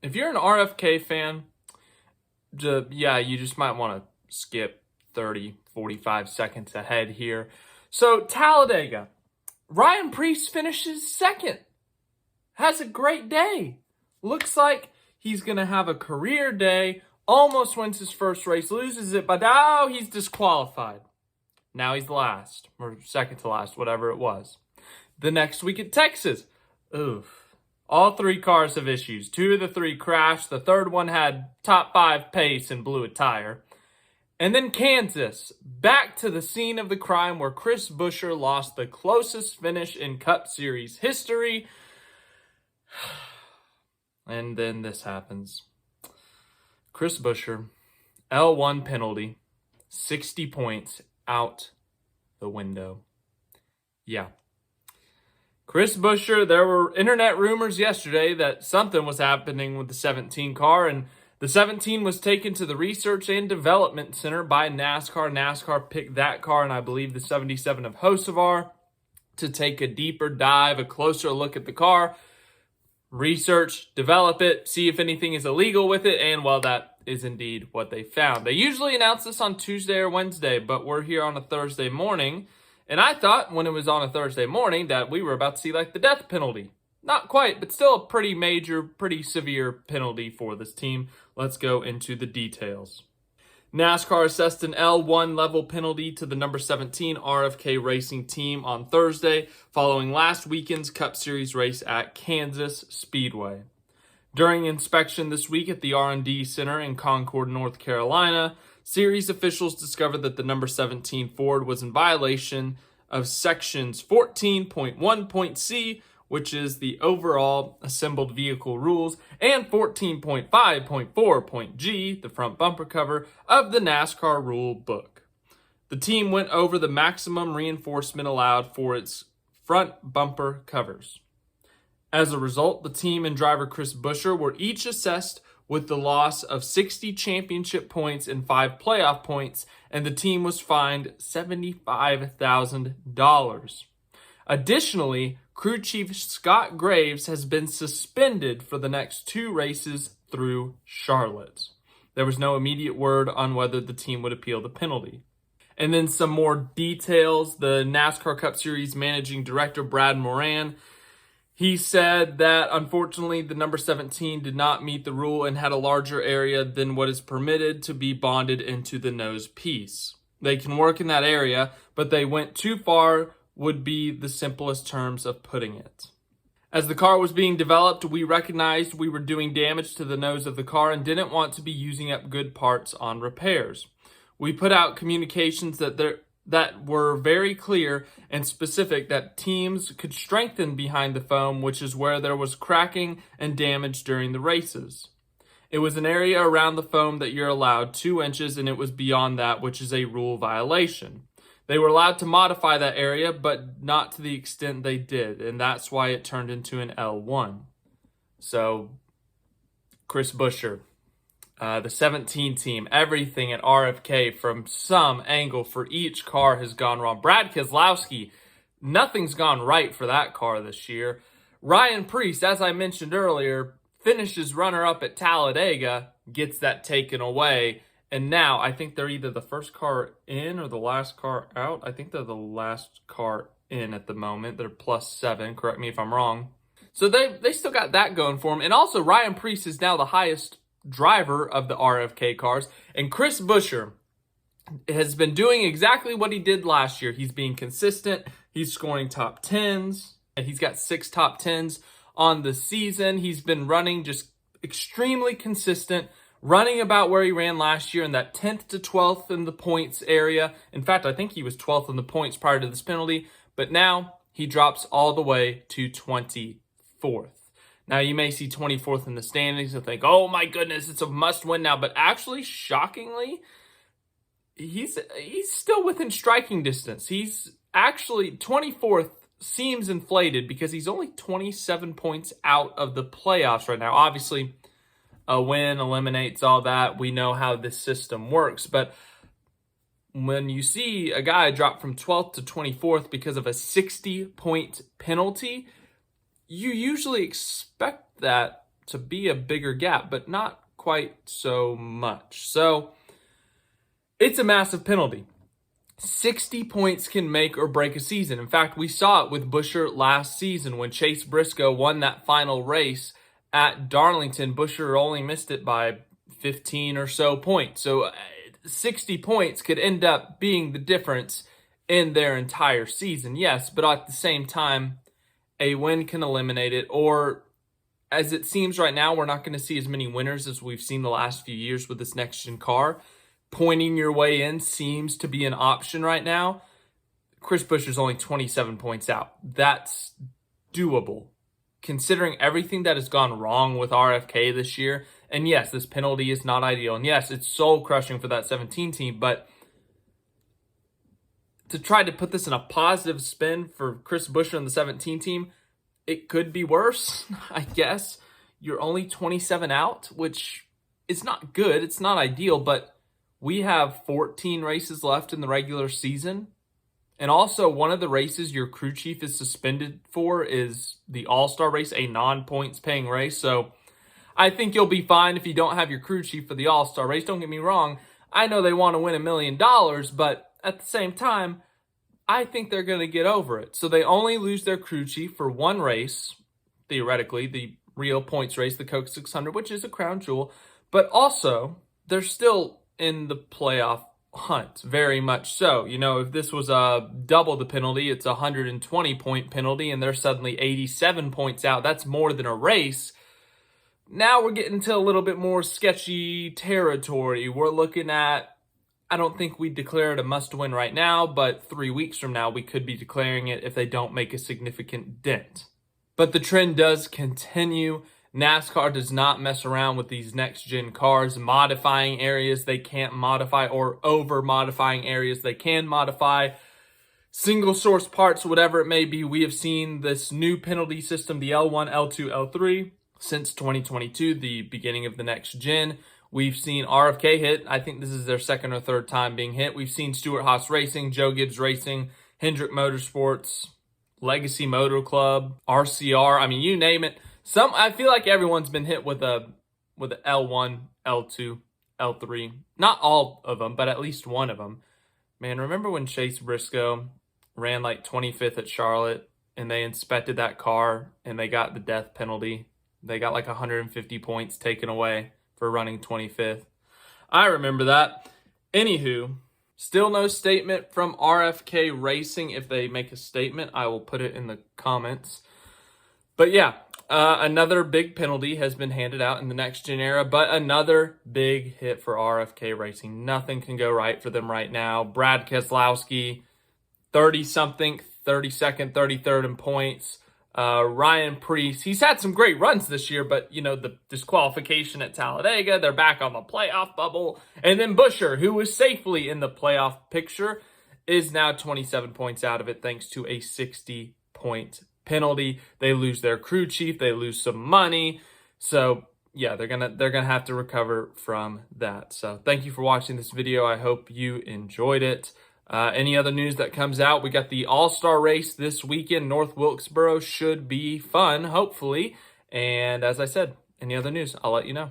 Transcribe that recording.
if you're an RFK fan, you just might want to skip 30, 45 seconds ahead here. So Talladega, Ryan Preece finishes second. Has a great day. Looks like he's going to have a career day. Almost wins his first race, loses it, but now he's disqualified. Now he's last, or second to last, whatever it was. The next week at Texas, all three cars have issues. Two of the three crashed. The third one had top 5 pace and blew a tire. And then Kansas, back to the scene of the crime where Chris Buescher lost the closest finish in Cup Series history. And then this happens. Chris Buescher, L1 penalty, 60 points out the window. Yeah. Chris Buescher, there were internet rumors yesterday that something was happening with the 17 car, and the 17 was taken to the Research and Development Center by NASCAR. NASCAR picked that car, and I believe the 77 of Hocevar, to take a deeper dive, a closer look at the car, research, develop it, see if anything is illegal with it, and well, that is indeed what they found. They usually announce this on Tuesday or Wednesday, but we're here on a Thursday morning, and I thought when it was on a Thursday morning that we were about to see like the death penalty. Not quite, but still a pretty major, pretty severe penalty for this team. Let's go into the details. NASCAR assessed an L1 level penalty to the number 17 RFK Racing team on Thursday, following last weekend's Cup Series race at Kansas Speedway. During inspection this week at the R&D Center in Concord, North Carolina, series officials discovered that the number 17 Ford was in violation of sections 14.1.c, which is the overall assembled vehicle rules, and 14.5.4.g, the front bumper cover, of the NASCAR rule book. The team went over the maximum reinforcement allowed for its front bumper covers. As a result, the team and driver Chris Buescher were each assessed with the loss of 60 championship points and 5 playoff points, and the team was fined $75,000. Additionally, crew chief Scott Graves has been suspended for the next 2 races through Charlotte. There was no immediate word on whether the team would appeal the penalty. And then some more details. The NASCAR Cup Series managing director Brad Moran, he said that unfortunately the number 17 did not meet the rule and had a larger area than what is permitted to be bonded into the nose piece. They can work in that area, but they went too far would be the simplest terms of putting it. As the car was being developed, we recognized we were doing damage to the nose of the car and didn't want to be using up good parts on repairs. We put out communications that were very clear and specific that teams could strengthen behind the foam, which is where there was cracking and damage during the races. It was an area around the foam that you're allowed 2 inches, and it was beyond that, which is a rule violation. They were allowed to modify that area, but not to the extent they did, and that's why it turned into an L1. So, Chris Buescher, the 17 team, everything at RFK from some angle for each car has gone wrong. Brad Keselowski, nothing's gone right for that car this year. Ryan Preece, as I mentioned earlier, finishes runner-up at Talladega, gets that taken away. And now, I think they're either the first car in or the last car out. I think they're the last car in at the moment. They're +7. Correct me if I'm wrong. So they still got that going for them. And also, Ryan Preece is now the highest driver of the RFK cars. And Chris Buescher has been doing exactly what he did last year. He's being consistent. He's scoring top 10s. And he's got 6 top 10s on the season. He's been running just extremely consistent, running about where he ran last year in that 10th to 12th in the points area. In fact, I think he was 12th in the points prior to this penalty, but now he drops all the way to 24th. Now, you may see 24th in the standings and think, oh my goodness, it's a must-win now. But actually, shockingly, he's still within striking distance. He's actually 24th seems inflated because he's only 27 points out of the playoffs right now. Obviously, a win eliminates all that. We know how this system works. But when you see a guy drop from 12th to 24th because of a 60-point penalty, you usually expect that to be a bigger gap, but not quite so much. So it's a massive penalty. 60 points can make or break a season. In fact, we saw it with Buescher last season when Chase Briscoe won that final race at Darlington. Buescher only missed it by 15 or so points. So 60 points could end up being the difference in their entire season. Yes, but at the same time, a win can eliminate it. Or as it seems right now, we're not going to see as many winners as we've seen the last few years with this next-gen car. Pointing your way in seems to be an option right now. Chris Buescher's only 27 points out. That's doable, considering everything that has gone wrong with RFK this year. And yes, this penalty is not ideal. And yes, it's soul-crushing for that 17 team. But to try to put this in a positive spin for Chris Buescher and the 17 team, it could be worse, I guess. You're only 27 out, which is not good. It's not ideal, but we have 14 races left in the regular season. And also, one of the races your crew chief is suspended for is the All-Star race, a non-points paying race. So I think you'll be fine if you don't have your crew chief for the All-Star race. Don't get me wrong. I know they want to win $1 million, but at the same time, I think they're going to get over it. So they only lose their crew chief for one race, theoretically, the real points race, the Coke 600, which is a crown jewel. But also, they're still in the playoff hunt, very much so. You know, if this was double the penalty, it's a 120-point penalty, and they're suddenly 87 points out. That's more than a race. Now we're getting to a little bit more sketchy territory. We're looking at, I don't think we'd declare it a must-win right now, but 3 weeks from now, we could be declaring it if they don't make a significant dent. But the trend does continue. NASCAR does not mess around with these next-gen cars, modifying areas they can't modify or over-modifying areas they can modify. Single-source parts, whatever it may be, we have seen this new penalty system, the L1, L2, L3, since 2022, the beginning of the next gen. We've seen RFK hit. I think this is their second or third time being hit. We've seen Stewart-Haas Racing, Joe Gibbs Racing, Hendrick Motorsports, Legacy Motor Club, RCR. I mean, you name it. I feel like everyone's been hit with a L1, L2, L3. Not all of them, but at least one of them. Man, remember when Chase Briscoe ran like 25th at Charlotte and they inspected that car and they got the death penalty? They got like 150 points taken away for running 25th. I remember that. Anywho, still no statement from RFK Racing. If they make a statement, I will put it in the comments. But yeah, another big penalty has been handed out in the next-gen era, but another big hit for RFK Racing. Nothing can go right for them right now. Brad Keselowski, 30-something, 32nd, 33rd in points. Ryan Preece, he's had some great runs this year, but, you know, the disqualification at Talladega, they're back on the playoff bubble. And then Buescher, who was safely in the playoff picture, is now 27 points out of it thanks to a 60-point penalty. They lose their crew chief, they lose some money. So yeah, they're gonna have to recover from that. So thank you for watching this video. I hope you enjoyed it. Any other news that comes out, we got the All-Star race this weekend. North Wilkesboro should be fun, hopefully. And as I said, any other news, I'll let you know.